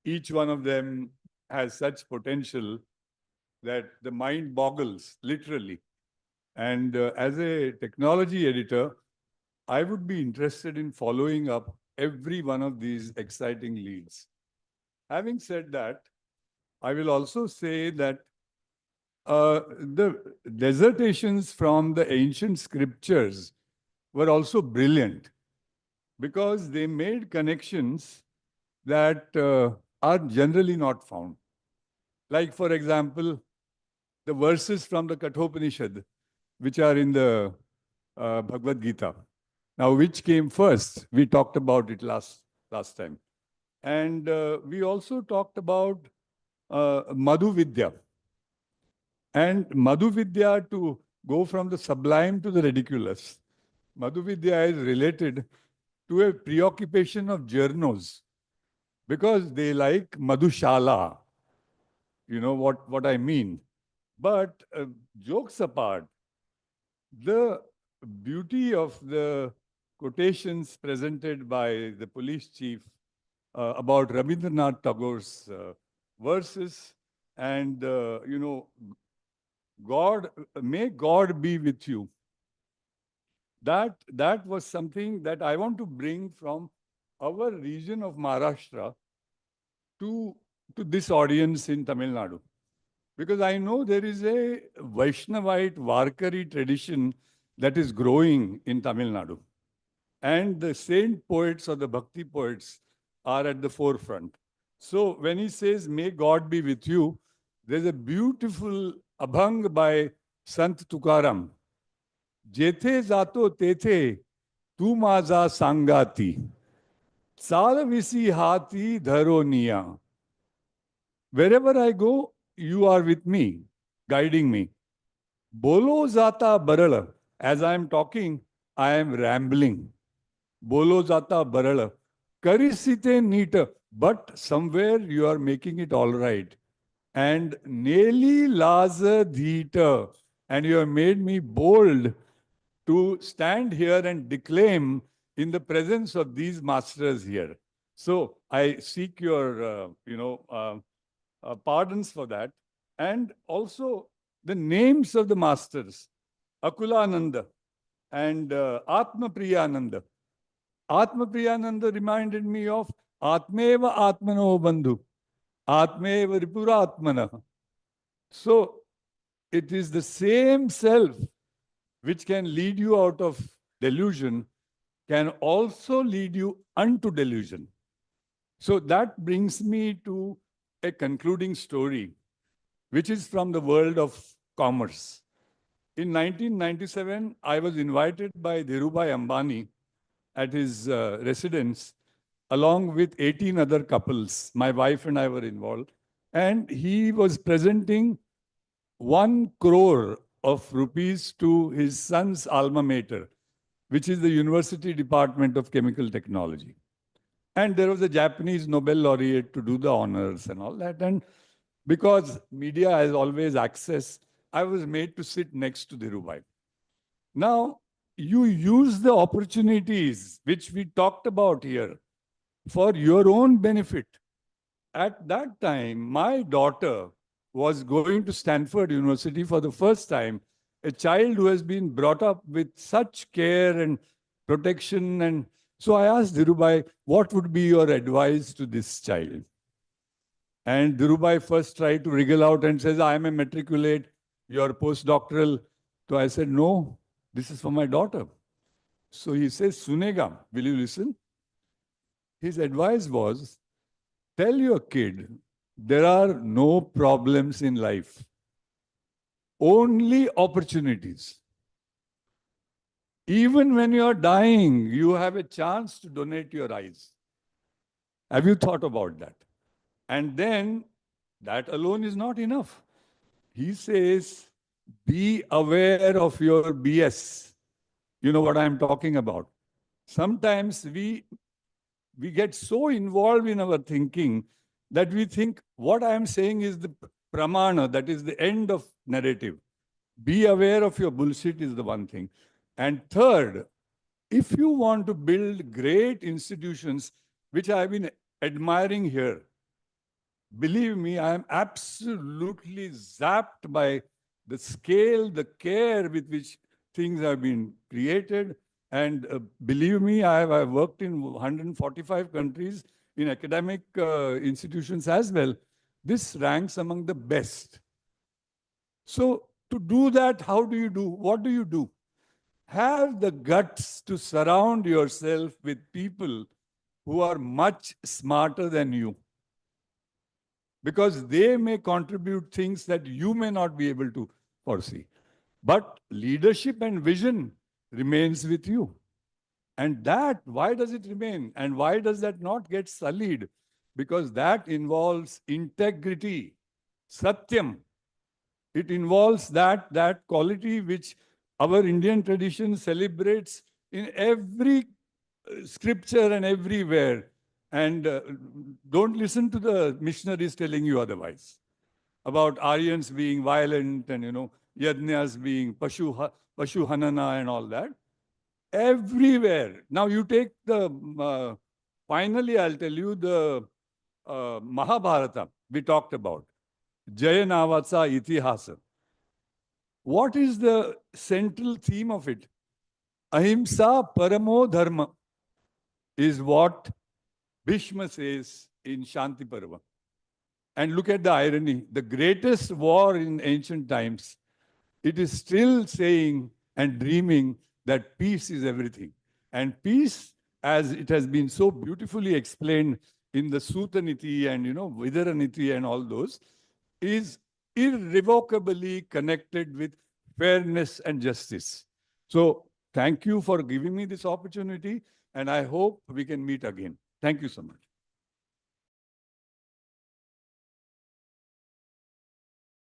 each one of them has such potential that the mind boggles, literally. And as a technology editor, I would be interested in following up every one of these exciting leads. Having said that, I will also say that the dissertations from the ancient scriptures were also brilliant because they made connections that are generally not found. Like, for example, the verses from the Kathopanishad, which are in the Bhagavad Gita. Now, which came first? We talked about it last time. And we also talked about Madhu Vidya. And Madhu Vidya, to go from the sublime to the ridiculous, Madhu Vidya is related to a preoccupation of journos because they like Madhushala. You know what I mean. But jokes apart, the beauty of the quotations presented by the police chief about Rabindranath Tagore's verses and, God, may God be with you. That was something that I want to bring from our region of Maharashtra to this audience in Tamil Nadu. Because I know there is a Vaishnavite Varkari tradition that is growing in Tamil Nadu. And the saint poets or the bhakti poets are at the forefront. So when he says, may God be with you, there's a beautiful abhang by Sant Tukaram. Jethe zato tethe tu maza sangati. Salavisi hati dharoniya. Wherever I go, you are with me, guiding me. Bolo zata barala. As I am talking, I am rambling. Bolo zata barala. Karisite neeta. But somewhere you are making it all right. And neli laza dhita. And you have made me bold to stand here and declaim in the presence of these masters here. So I seek your, pardons for that. And also the names of the masters, Akulananda and Atma Priyananda. Atma Priyananda reminded me of Atmeva Atmano Bandhu, Atmeva Ripuratmana. So it is the same self which can lead you out of delusion, can also lead you unto delusion. So that brings me to a concluding story, which is from the world of commerce. In 1997, I was invited by Dhirubhai Ambani at his residence, along with 18 other couples. My wife and I were involved. And he was presenting 1 crore of rupees to his son's alma mater, which is the University Department of Chemical Technology. And there was a Japanese Nobel laureate to do the honors and all that. And because media has always access, I was made to sit next to Dhirubhai. Now, you use the opportunities which we talked about here for your own benefit. At that time, my daughter was going to Stanford University for the first time, a child who has been brought up with such care and protection. And so I asked Dhirubhai, what would be your advice to this child? And Dhirubhai first tried to wriggle out and says, I am a matriculate, you're postdoctoral. So I said, no, this is for my daughter. So he says, Sunega, will you listen? His advice was, tell your kid, there are no problems in life, only opportunities. Even when you are dying, you have a chance to donate your eyes. Have you thought about that? And then that alone is not enough. He says, be aware of your BS. You know what I'm talking about. Sometimes we get so involved in our thinking that we think what I am saying is the pramana, that is the end of narrative. Be aware of your bullshit is the one thing. And third, if you want to build great institutions, which I have been admiring here, Believe me, I am absolutely zapped by the scale, the care with which things have been created. And believe me, I've worked in 145 countries in academic institutions as well. This ranks among the best. So to do that, how do you do? What do you do? Have the guts to surround yourself with people who are much smarter than you, because they may contribute things that you may not be able to foresee. But leadership and vision remains with you. And that, why does it remain? And why does that not get sullied? Because that involves integrity, satyam. It involves that quality which our Indian tradition celebrates in every scripture and everywhere. And don't listen to the missionaries telling you otherwise about Aryans being violent and, yajnas being pashu hanana and all that. Everywhere. Now you take finally I'll tell you the Mahabharata we talked about. Jaya Navatsa Itihasa. What is the central theme of it? Ahimsa Paramo Dharma is what Bhishma says in Shanti Parva. And look at the irony. The greatest war in ancient times, it is still saying and dreaming that peace is everything. And peace, as it has been so beautifully explained in the Sutta Niti and, Vidara Niti and all those, is irrevocably connected with fairness and justice. So thank you for giving me this opportunity, and I hope we can meet again. Thank you so much.